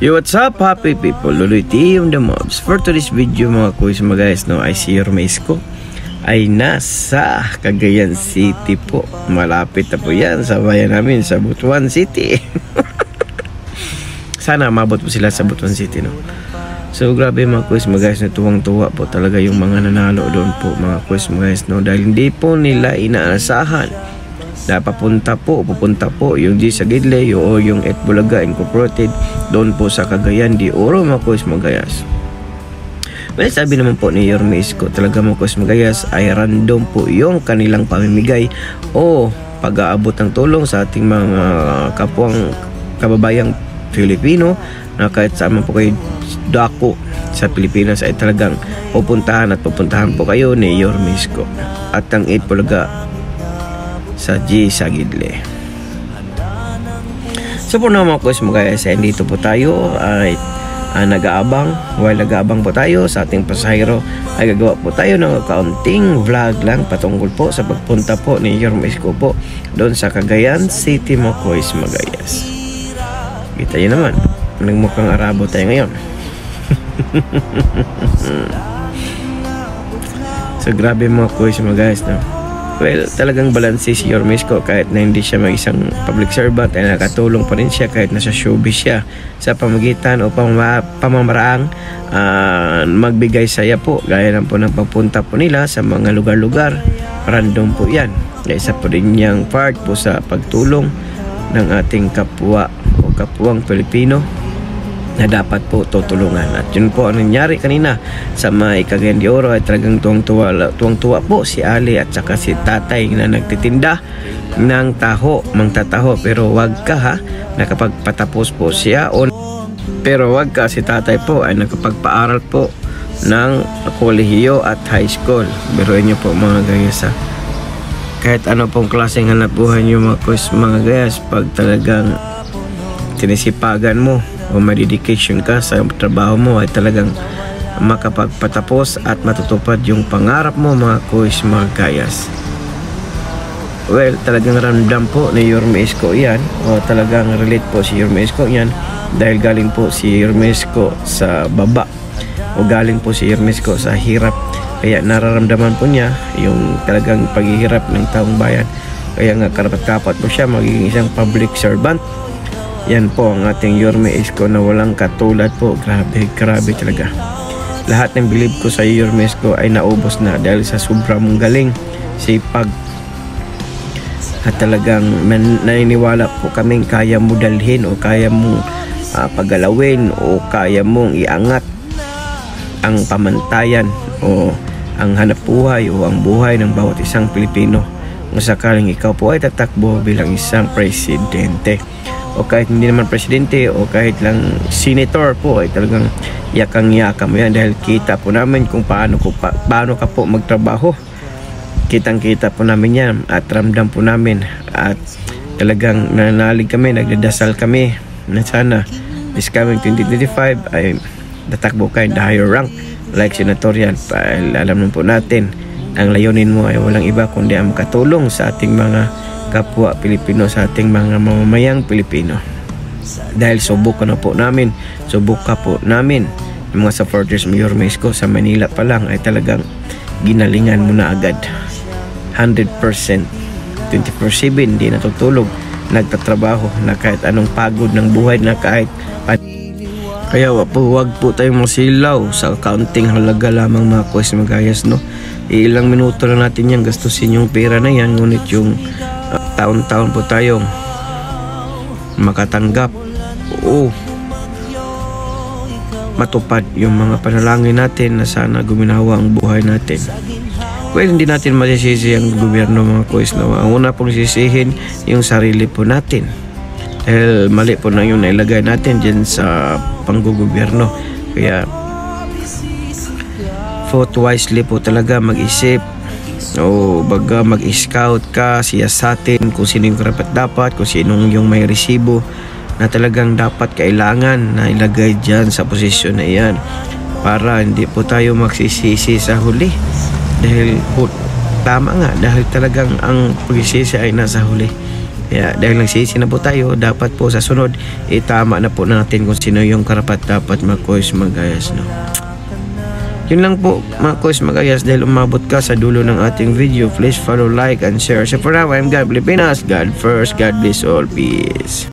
Yo, what's up happy people, Loloy T on the mobs. For today's video mga kuys mga guys, no, I see your Mexico ay nasa Cagayan City po. Malapit na po yan sa bayan namin sa Butuan City. Sana mabot po sila sa Butuan City, no. So grabe mga kuys mga guys, na tuwang-tuwa po talaga yung mga nanalo doon po mga kuys mga guys, no, dahil hindi po nila inaasahan na pupunta po yung G sa Gidle o yung Etbulaga Incorporated doon po sa Cagayan de Oro mga kuys magayas. Well, sabi naman po ni Yormesco talaga mga kuys magayas ay random po yung kanilang pamimigay o pag-aabot ng tulong sa ating mga kapwang kababayang Filipino na kahit saan po kayo dako sa Pilipinas ay talagang pupuntahan po kayo ni Yormesco at ang Etbulaga sa G sa Gidle. So po naman mga kuys magayas, dito po tayo ay nag-aabang. While nag-aabang po tayo sa ating pasahero ay gagawa po tayo ng kaunting vlog lang patungkol po sa pagpunta po ni Yormesco po doon sa Cagayan City mga kuys magayas. Kita nyo naman, nagmukhang Arabo tayo ngayon. So grabe mga kuys magayas, no. Well, talagang balanse si Yormesco kahit na hindi siya mag-isang public servant ay nakatulong pa rin siya kahit nasa showbiz siya sa pamagitan o pamamaraang magbigay saya po gaya lang po ng pagpunta po nila sa mga lugar-lugar. Random po yan. Isa po rin niyang part po sa pagtulong ng ating kapwa o kapwang Pilipino na dapat po tutulungan. At yun po ang nangyari kanina sa may Cagayan de Oro ay talagang tuwang-tuwa po si Ali at saka si tatay na nagtitinda ng mangtataho, pero wag ka ha, nakapagpatapos po siya pero wag ka si tatay po ay nakapagpaaral po ng kolehiyo at high school. Biruin nyo po mga gayas ha, kahit ano pong klaseng hanap buhay nyo mga gayas, pag talagang tinisipagan mo o may dedication ka sa trabaho mo ay talagang makapagpatapos at matutupad yung pangarap mo mga kuys mga gayas. Well, talagang ramdam po ni Yormesco yan o talagang relate po si Yormesco yan dahil galing po si Yormesco sa baba o galing po si Yormesco sa hirap, kaya nararamdaman po niya yung talagang paghihirap ng taong bayan, kaya nga karapat-dapat po siya magiging isang public servant. Yan po ang ating Yormesco na walang katulad po. Grabe talaga. Lahat ng believe ko sa Yormesco ay naubos na dahil sa sobrang galing, sipag at talagang naniniwala po kaming kaya mo dalhin o kaya mong pagalawin o kaya mong iangat ang pamantayan o ang hanapbuhay o ang buhay ng bawat isang Pilipino kung sakaling ikaw po ay tatakbo bilang isang presidente o kahit hindi naman presidente o kahit lang senator po, ay talagang yakang-yaka mo yan dahil kita po namin kung paano ka po magtrabaho. Kitang-kita po namin yan at ramdam po namin at talagang nanalig kami, nagdadasal kami na sana this coming 2025 ay natakbo kayo the higher rank like senatorial. Alam naman po natin ang layunin mo ay walang iba kundi ang makatulong sa ating mga kapwa Pilipino, sa ating mga mamamayang Pilipino. Dahil subok ka po namin yung mga supporters mo Yormesco sa Manila pa lang ay talagang ginalingan mo na agad 100%, 24/7 hindi natutulog, nagtatrabaho na kahit anong pagod ng buhay na kahit kaya wag po tayong masilaw sa counting halaga lamang mga kuys magayas, no. Ilang minuto lang natin yan gastusin yung pera na yan, ngunit yung taon-taon po tayong makatanggap o matupad yung mga panalangin natin na sana guminawa ang buhay natin. Well, hindi natin masisisi ang gobyerno mga kuys, no. Ang una pong sisihin yung sarili po natin dahil mali po na yung nailagay natin dyan sa panggugobyerno. Kaya vote wisely po talaga, mag-isip o baga mag-scout ka, siyasatin kung sino yung karapat-dapat, kung sino yung may resibo na talagang dapat kailangan na ilagay dyan sa posisyon na yan para hindi po tayo magsisisi sa huli dahil tama nga, dahil talagang ang pagsisisi ay nasa huli. Kaya dahil nagsisi na po tayo, dapat po sa sunod, itama na po natin kung sino yung karapat dapat mga kois magayas, no? Yun lang po mga kois magayas, dahil umabot ka sa dulo ng ating video, please follow, like, and share. So for now, I'm God Pilipinas, God first, God bless all, peace.